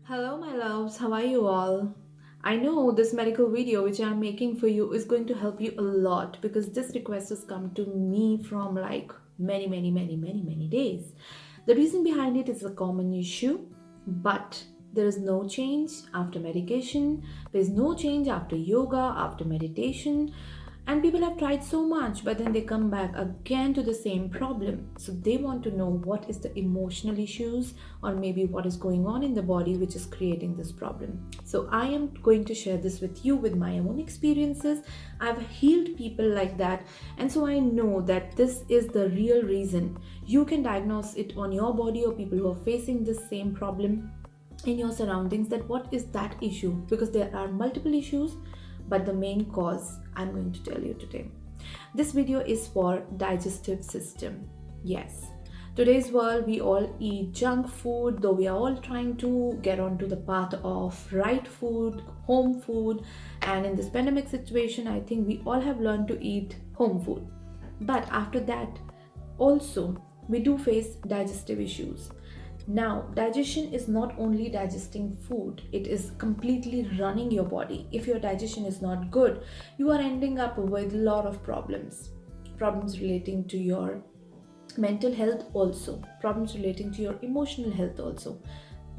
Hello, my loves. How are you all? I know this medical video which I'm making for you is going to help you a lot because this request has come to me from like many days. The reason behind it is a common issue, but there is no change after medication, there is no change after yoga, after meditation, and people have tried so much, but then they come back again to the same problem. So they want to know what is the emotional issues or maybe what is going on in the body which is creating this problem. So I am going to share this with you with my own experiences. I've healed people like that, and so I know that this is the real reason. You can diagnose it on your body or people who are facing this same problem in your surroundings, that what is that issue, because there are multiple issues, but the main cause I'm going to tell you today. This video is for digestive system. Yes, today's world we all eat junk food, though we are all trying to get onto the path of right food, home food, and in this pandemic situation I think we all have learned to eat home food. But after that also we do face digestive issues. Now, digestion is not only digesting food, it is completely running your body. If your digestion is not good, you are ending up with a lot of problems. Problems relating to your mental health also, problems relating to your emotional health also.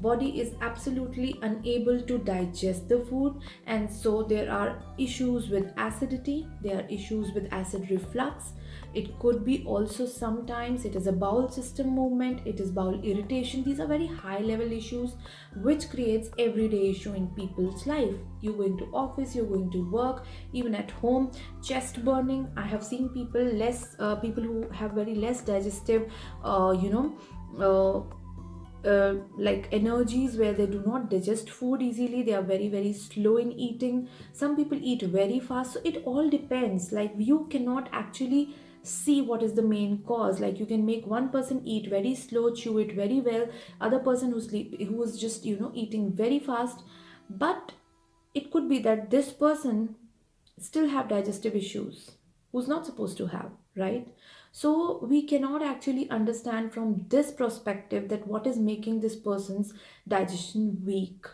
Body is absolutely unable to digest the food, and so there are issues with acidity, there are issues with acid reflux. It could be also sometimes it is a bowel system movement, it is bowel irritation. These are very high level issues which creates everyday issue in people's life. You're going to office, you're going to work, even at home, chest burning. I have seen people who have very less digestive uh, you know uh, like energies, where they do not digest food easily. They are very slow in eating. Some people eat very fast, so it all depends. Like, you cannot actually see what is the main cause. Like, you can make one person eat very slow, chew it very well, other person who is just eating very fast. But it could be that this person still have digestive issues who's not supposed to have, right? So we cannot actually understand from this perspective that what is making this person's digestion weak.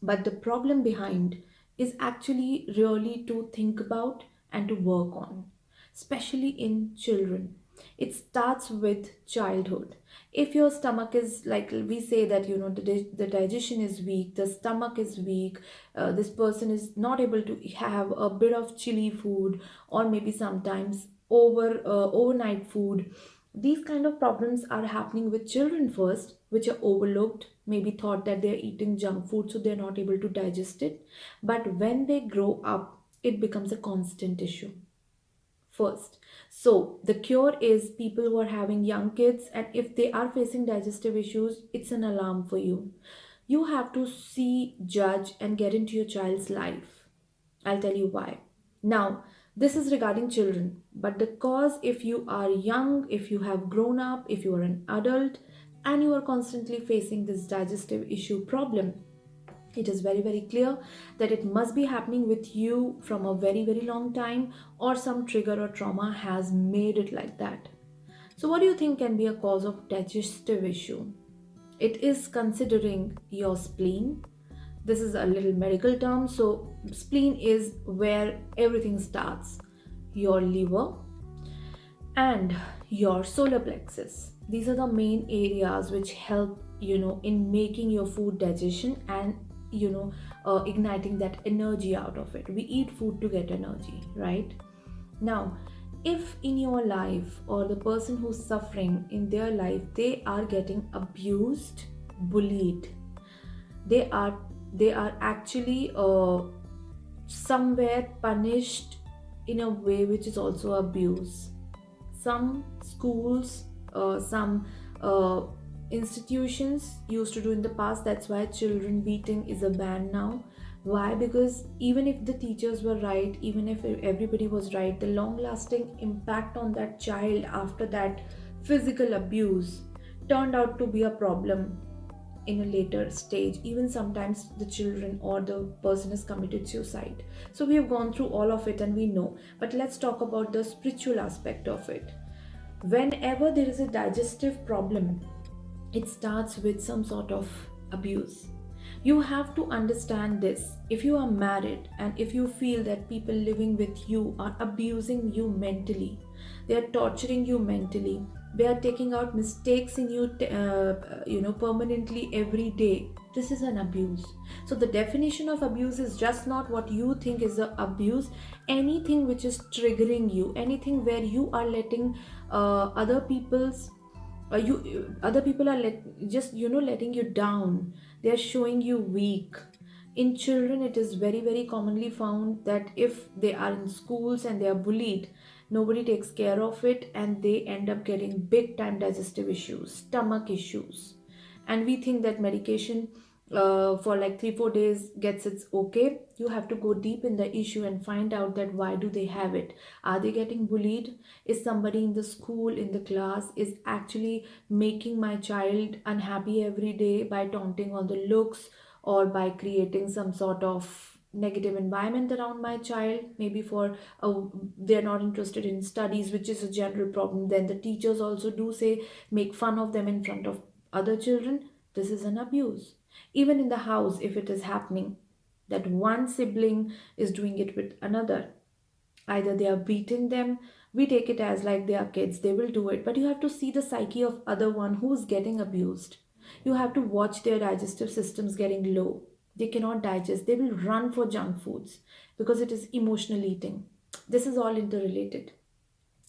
But the problem behind is actually really to think about and to work on, especially in children. It starts with childhood. If your stomach is, like we say that, the digestion is weak, the stomach is weak, this person is not able to have a bit of chili food, or maybe sometimes overnight food. These kind of problems are happening with children first, which are overlooked, maybe thought that they're eating junk food, so they're not able to digest it. But when they grow up, it becomes a constant issue first. So the cure is people who are having young kids, and if they are facing digestive issues, it's an alarm for you. You have to see, judge, and get into your child's life. I'll tell you why. Now, this is regarding children, but the cause, if you are young, if you have grown up, if you are an adult, and you are constantly facing this digestive issue problem, it is very clear that it must be happening with you from a very long time, or some trigger or trauma has made it like that. So what do you think can be a cause of digestive issue? It is considering your spleen. This is a little medical term. So spleen is where everything starts. Your liver and your solar plexus. These are the main areas which help, in making your food digestion and igniting that energy out of it. We eat food to get energy, right? Now, if in your life, or the person who's suffering in their life, they are getting abused, bullied, they are actually somewhere punished in a way which is also abuse. Some schools, some institutions used to do in the past. That's why children beating is a ban now. Why? Because even if the teachers were right, even if everybody was right, the long lasting impact on that child after that physical abuse turned out to be a problem in a later stage. Even sometimes the children or the person has committed suicide. So we have gone through all of it and we know. But let's talk about the spiritual aspect of it. Whenever there is a digestive problem, it starts with some sort of abuse. You have to understand this. If you are married and if you feel that people living with you are abusing you mentally, they are torturing you mentally, they are taking out mistakes in you, permanently every day, this is an abuse. So the definition of abuse is just not what you think is a abuse. Anything which is triggering you, anything where you are letting other people's you other people are just letting you down, they are showing you weak. In children it is very very commonly found that if they are in schools and they are bullied, nobody takes care of it and they end up getting big time digestive issues, stomach issues. And we think that medication for like 3 4 days gets it's okay. You have to go deep in the issue and find out that why do they have it. Are they getting bullied? Is somebody in the school, in the class, is actually making my child unhappy every day by taunting on the looks or by creating some sort of negative environment around my child? Maybe for they're not interested in studies, which is a general problem. Then the teachers also do say, make fun of them in front of other children. This is an abuse. Even in the house, if it is happening, that one sibling is doing it with another, either they are beating them, we take it as like they are kids, they will do it, but you have to see the psyche of other one who's getting abused. You have to watch their digestive systems getting low, they cannot digest, they will run for junk foods because it is emotional eating. This is all interrelated.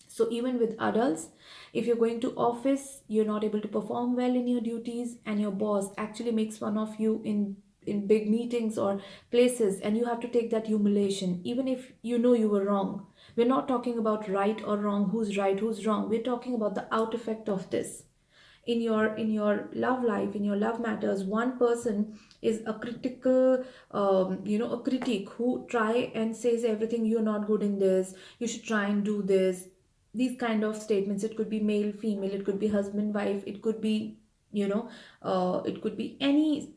So even with adults, if you're going to office, you're not able to perform well in your duties and your boss actually makes fun of you in big meetings or places, and you have to take that humiliation even if you know you were wrong. We're not talking about right or wrong, who's right, who's wrong. We're talking about the out effect of this in your love life, in your love matters. One person is a critical, a critic who try and says everything, you're not good in this, you should try and do this. These kind of statements, it could be male female, it could be husband wife, it could be it could be any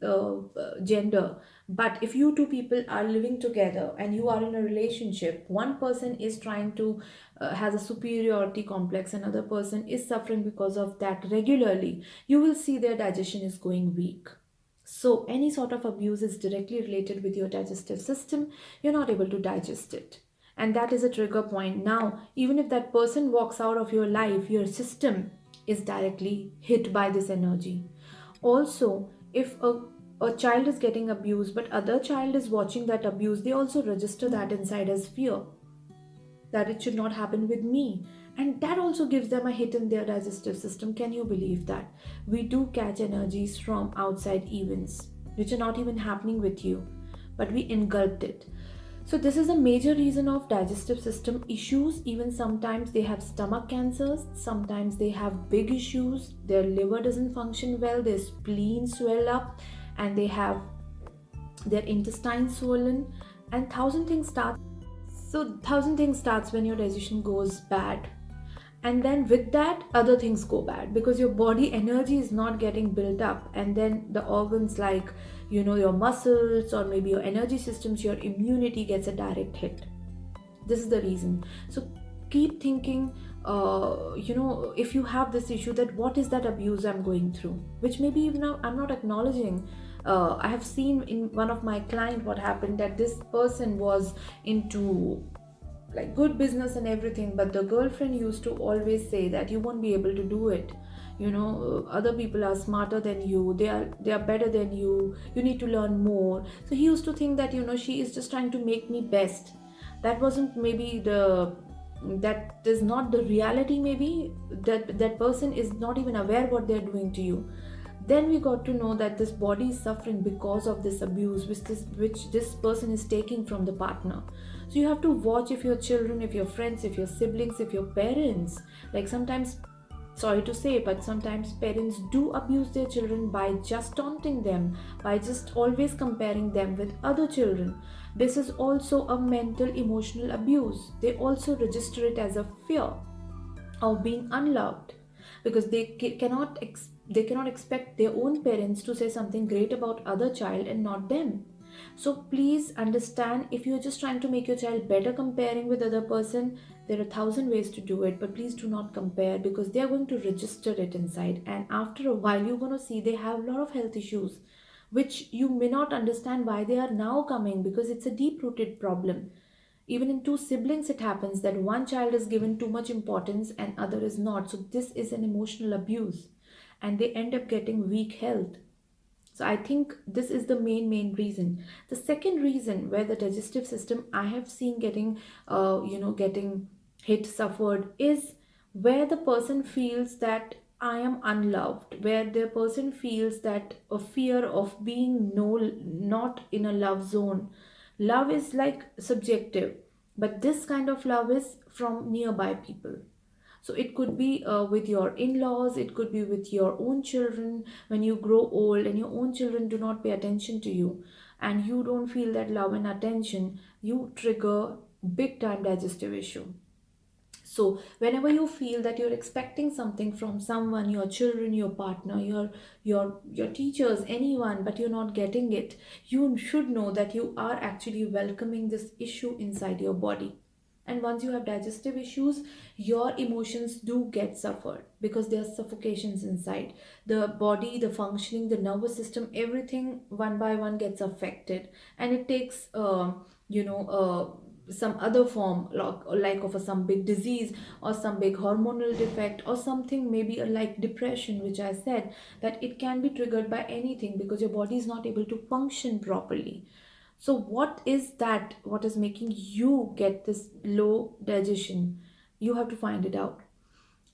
gender. But if you two people are living together and you are in a relationship, one person is trying to has a superiority complex, another person is suffering because of that regularly, you will see their digestion is going weak. So any sort of abuse is directly related with your digestive system. You're not able to digest it, and that is a trigger point. Now even if that person walks out of your life, your system is directly hit by this energy. Also, if a child is getting abused but other child is watching that abuse, they also register that inside as fear, that it should not happen with me, and that also gives them a hit in their digestive system. Can you believe that we do catch energies from outside events which are not even happening with you, but we engulfed it? So this is a major reason of digestive system issues. Even sometimes they have stomach cancers, sometimes they have big issues, their liver doesn't function well, their spleen swell up, and they have their intestine swollen, and thousand things start. So thousand things starts when your digestion goes bad, and then with that other things go bad because your body energy is not getting built up, and then the organs like your muscles or maybe your energy systems, your immunity gets a direct hit. This is the reason. So keep thinking, if you have this issue, that what is that abuse I'm going through, which maybe even now I'm not acknowledging. I have seen in one of my client what happened, that this person was into like good business and everything, but the girlfriend used to always say that you won't be able to do it, other people are smarter than you, they are better than you need to learn more. So he used to think that she is just trying to make me best. That wasn't maybe the that is not the reality. Maybe that person is not even aware what they're doing to you. Then we got to know that this body is suffering because of this abuse which this person is taking from the partner. So you have to watch, if your children, if your friends, if your siblings, if your parents, like sometimes, sorry to say, but sometimes parents do abuse their children by just taunting them, by just always comparing them with other children. This is also a mental emotional abuse. They also register it as a fear of being unloved, because they cannot expect their own parents to say something great about other child and not them. So please understand, if you're just trying to make your child better comparing with other person, there are thousand ways to do it, but please do not compare, because they are going to register it inside, and after a while you're going to see they have a lot of health issues. which you may not understand why they are now coming, because it's a deep rooted problem. Even in two siblings it happens that one child is given too much importance and other is not, so this is an emotional abuse, and they end up getting weak health. So I think this is the main reason. The second reason where the digestive system I have seen getting getting hit, suffered, is where the person feels that I am unloved, where the person feels that a fear of being no, not in a love zone. Love is like subjective, but this kind of love is from nearby people. So it could be with your in-laws, it could be with your own children. When you grow old and your own children do not pay attention to you and you don't feel that love and attention, you trigger big time digestive issue. So whenever you feel that you're expecting something from someone, your children, your partner, your teachers, anyone, but you're not getting it, you should know that you are actually welcoming this issue inside your body. And once you have digestive issues, your emotions do get suffered because there are suffocations inside the body, the functioning, the nervous system, everything one by one gets affected. And it takes some other form, like of some big disease or some big hormonal defect or something, maybe like depression, which I said that it can be triggered by anything because your body is not able to function properly. So what is that, what is making you get this low digestion? You have to find it out.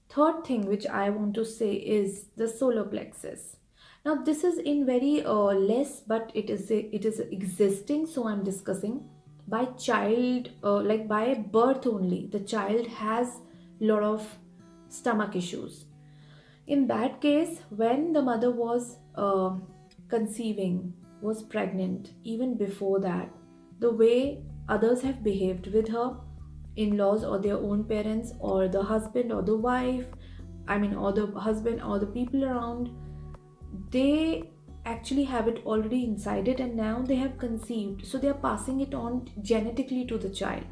Third thing which I want to say is the solar plexus. Now this is in very less, but it is existing, so I'm discussing. By child, like by birth only, the child has lot of stomach issues. In that case, when the mother was conceiving, was pregnant, even before that, the way others have behaved with her, in laws or their own parents, or the husband or the wife, I mean, or the husband or the people around, they actually have it already inside it and now they have conceived. So they are passing it on genetically to the child.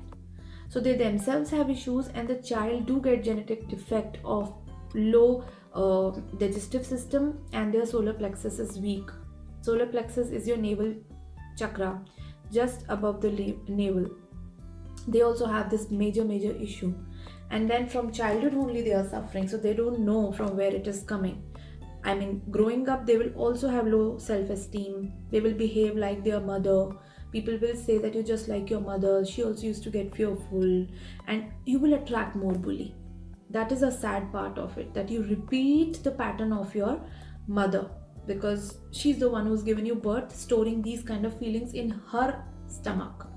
So they themselves have issues and the child do get genetic defect of low digestive system, and their solar plexus is weak. Solar plexus is your navel chakra, just above the navel. They also have this major issue, and then from childhood only they are suffering, so they don't know from where it is coming. I mean, growing up, they will also have low self esteem. They will behave like their mother. People will say that you're just like your mother. She also used to get fearful, and you will attract more bully. That is a sad part of it, that you repeat the pattern of your mother because she's the one who's given you birth, storing these kind of feelings in her stomach.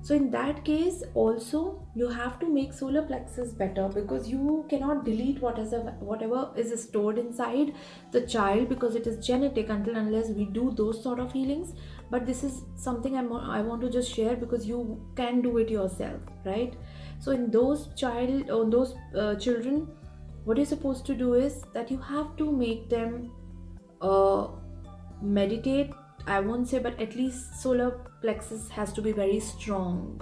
So in that case also you have to make solar plexus better, because you cannot delete whatever is stored inside the child, because it is genetic, until unless we do those sort of healings. But this is something I want to just share because you can do it yourself, right? So in those children, what you're supposed to do is that you have to make them uh, meditate. I won't say, but at least solar plexus has to be very strong.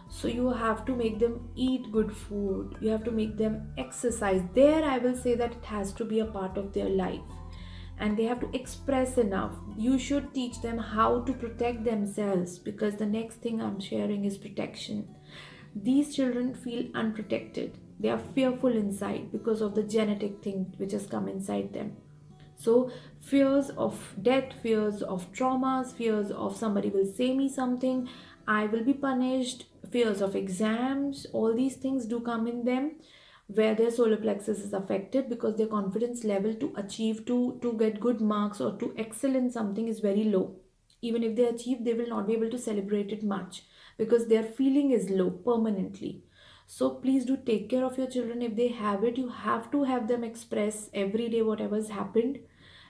So you have to make them eat good food, you have to make them exercise. There I will say that it has to be a part of their life, and they have to express enough. You should teach them how to protect themselves, because the next thing I'm sharing is protection. These children feel unprotected, they are fearful inside because of the genetic thing which has come inside them. So fears of death, fears of traumas, fears of somebody will say me something, I will be punished, fears of exams, all these things do come in them, where their solar plexus is affected, because their confidence level to achieve, to get good marks or to excel in something is very low. Even if they achieve, they will not be able to celebrate it much because their feeling is low permanently. So please do take care of your children. If they have it, you have to have them express every day whatever has happened,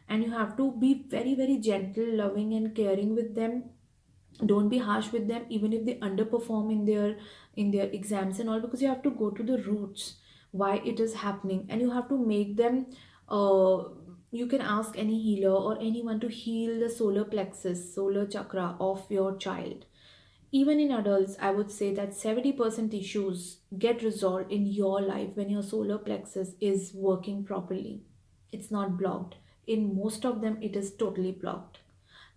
and you have to be very gentle, loving and caring with them. Don't be harsh with them even if they underperform in their exams and all, because you have to go to the roots why it is happening, and you have to make them uh, you can ask any healer or anyone to heal the solar plexus, solar chakra of your child. Even in adults, I would say that 70% issues get resolved in your life when your solar plexus is working properly. It's not blocked. In most of them, it is totally blocked.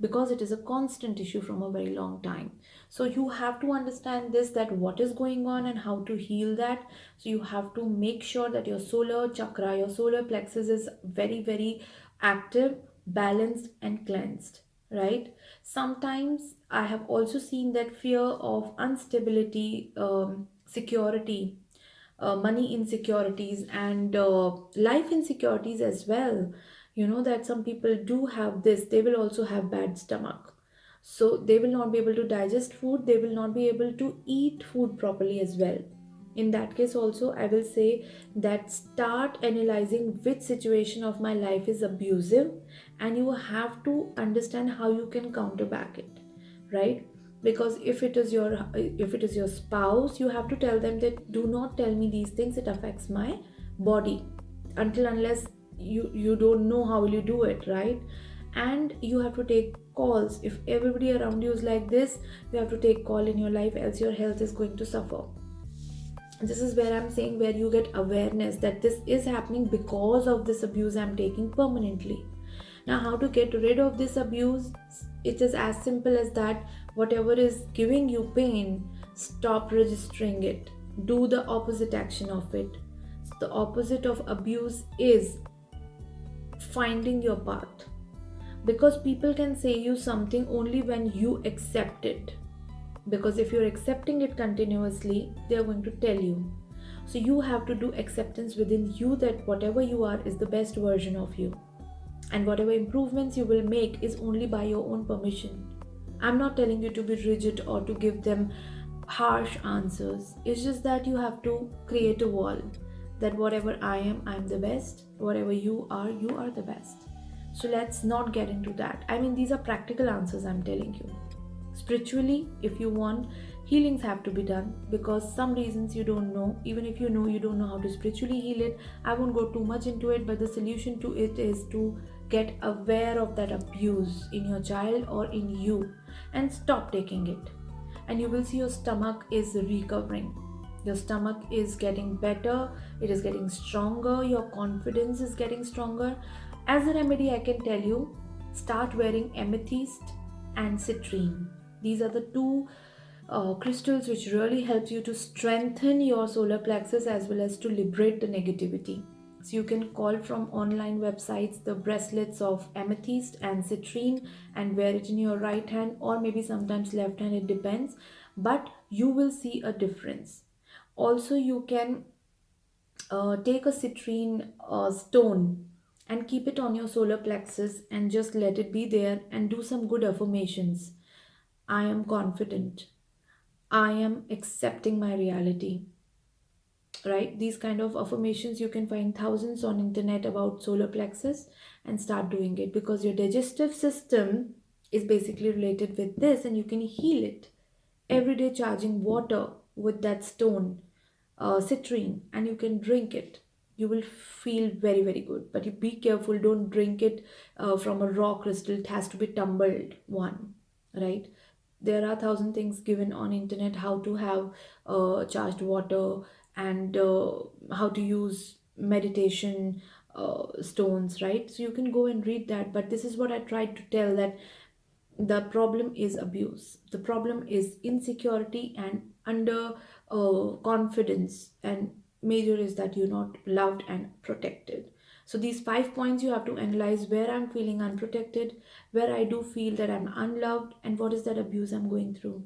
because it is a constant issue from a very long time. So you have to understand this, that what is going on and how to heal that. So you have to make sure that your solar chakra, your solar plexus is very very active, balanced and cleansed, right? Sometimes I have also seen that fear of instability, security, money insecurities and life insecurities as well. You know that some people do have this, they will also have bad stomach, so they will not be able to digest food, they will not be able to eat food properly as well. In that case also I will say that start analyzing which situation of my life is abusive, and you have to understand how you can counterback it, right? Because if it is your spouse, you have to tell them that do not tell me these things, it affects my body. Until unless you don't know, how will you do it, right? And you have to take calls. If everybody around you is like this, you have to take call in your life, else your health is going to suffer. This is where I'm saying, where you get awareness that this is happening because of this abuse I'm taking permanently. Now, how to get rid of this abuse? It is as simple as that. Whatever is giving you pain, stop registering it, do the opposite action of it. The opposite of abuse is finding your path, because people can say you something only when you accept it. Because if you're accepting it continuously, they are going to tell you. So you have to do acceptance within you, that whatever you are is the best version of you, and whatever improvements you will make is only by your own permission. I'm not telling you to be rigid or to give them harsh answers. It's just that you have to create a wall, that whatever I am, I'm the best. Whatever you are the best. So let's not get into that. I mean, these are practical answers I'm telling you. Spiritually, if you want, healings have to be done, because some reasons you don't know. Even if you know, you don't know how to spiritually heal it. I won't go too much into it, but the solution to it is to get aware of that abuse in your child or in you and stop taking it. And you will see your stomach is recovering. Your stomach is getting better, it is getting stronger, your confidence is getting stronger. As a remedy, I can tell you, start wearing amethyst and citrine. These are the two crystals which really helps you to strengthen your solar plexus as well as to liberate the negativity. So you can call from online websites the bracelets of amethyst and citrine and wear it in your right hand, or maybe sometimes left hand, it depends, but you will see a difference. Also, you can take a citrine stone and keep it on your solar plexus and just let it be there and do some good affirmations. I am confident. I am accepting my reality. Right? These kind of affirmations you can find thousands on internet about solar plexus, and start doing it, because your digestive system is basically related with this, and you can heal it every day, charging water with that stone, citrine, and you can drink it. You will feel very very good, but you be careful, don't drink it from a raw crystal. It has to be tumbled one, right? There are thousand things given on internet, how to have charged water, and how to use meditation stones, right? So you can go and read that, but this is what I tried to tell, that the problem is abuse, the problem is insecurity and under confidence, and major is that you're not loved and protected. So these 5 points you have to analyze: where I'm feeling unprotected, where I do feel that I'm unloved, and what is that abuse I'm going through.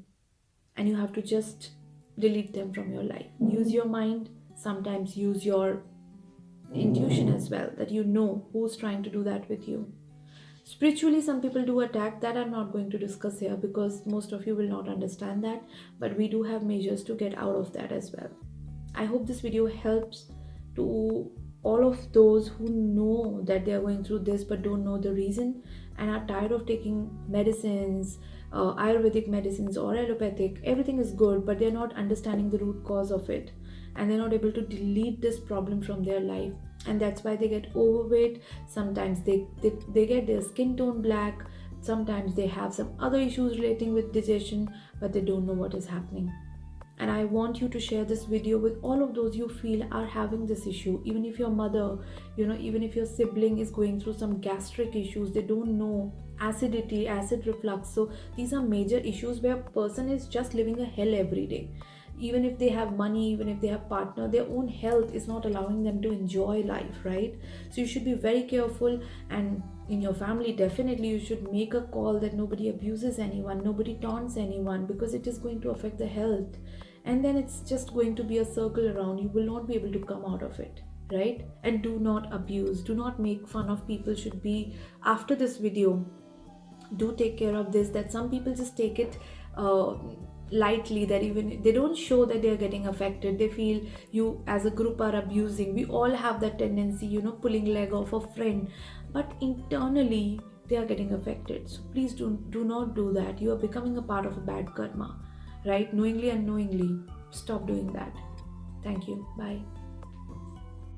And you have to just delete them from your life. Use your mind, sometimes use your intuition as well, that you know who's trying to do that with you. Spiritually, some people do attack, that I'm not going to discuss here because most of you will not understand that, but we do have measures to get out of that as well. I hope this video helps to all of those who know that they are going through this but don't know the reason and are tired of taking medicines, Ayurvedic medicines or allopathic. Everything is good, but they're not understanding the root cause of it, and they're not able to delete this problem from their life, and that's why they get overweight. Sometimes they get their skin tone black, sometimes they have some other issues relating with digestion, but they don't know what is happening. And I want you to share this video with all of those you feel are having this issue. Even if your mother, even if your sibling is going through some gastric issues, they don't know, acidity, acid reflux. So these are major issues where a person is just living a hell every day. Even if they have money, even if they have partner, their own health is not allowing them to enjoy life, right? So you should be very careful. And in your family, definitely you should make a call that nobody abuses anyone, nobody taunts anyone, because it is going to affect the health. And then it's just going to be a circle around. You will not be able to come out of it, right? And do not abuse, do not make fun of people. Should be, after this video, do take care of this, that some people just take it lightly, that even they don't show that they are getting affected. They feel you as a group are abusing. We all have that tendency, pulling leg off a friend, but internally they are getting affected. So please do not do that. You are becoming a part of a bad karma, right? Knowingly, unknowingly, stop doing that. Thank you. Bye.